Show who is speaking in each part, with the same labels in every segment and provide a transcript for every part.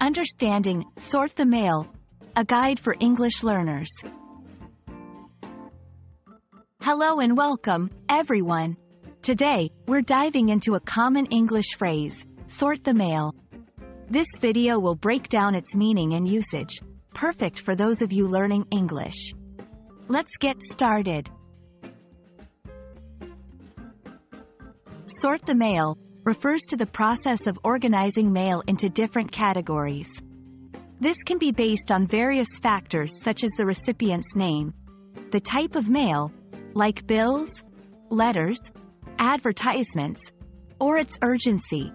Speaker 1: Understanding, Sort the Mail, a guide for English learners. Hello and welcome, everyone. Today, we're diving into a common English phrase, sort the mail. This video will break down its meaning and usage, perfect for those of you learning English. Let's get started. Sort the mail refers to the process of organizing mail into different categories. This can be based on various factors such as the recipient's name, the type of mail, like bills, letters, advertisements, or its urgency.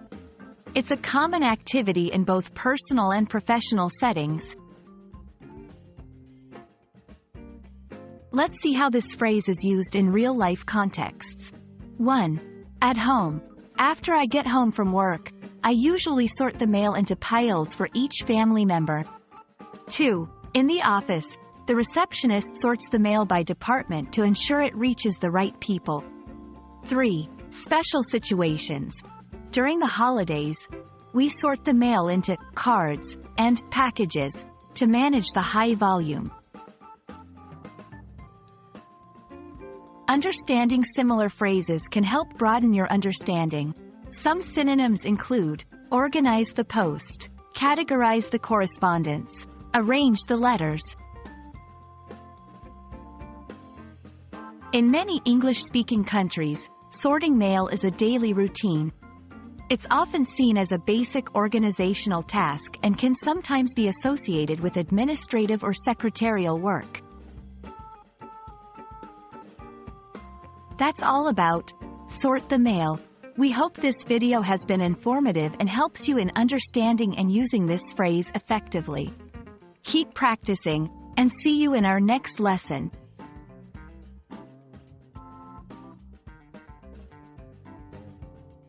Speaker 1: It's a common activity in both personal and professional settings. Let's see how this phrase is used in real-life contexts. 1. At home. After I get home from work, I usually sort the mail into piles for each family member. 2. In the office, the receptionist sorts the mail by department to ensure it reaches the right people. 3. Special situations. During the holidays, we sort the mail into cards and packages to manage the high volume. Understanding similar phrases can help broaden your understanding. Some synonyms include organize the post, categorize the correspondence, arrange the letters. In many English-speaking countries, sorting mail is a daily routine. It's often seen as a basic organizational task and can sometimes be associated with administrative or secretarial work. That's all about sort the mail. We hope this video has been informative and helps you in understanding and using this phrase effectively. Keep practicing, and see you in our next lesson.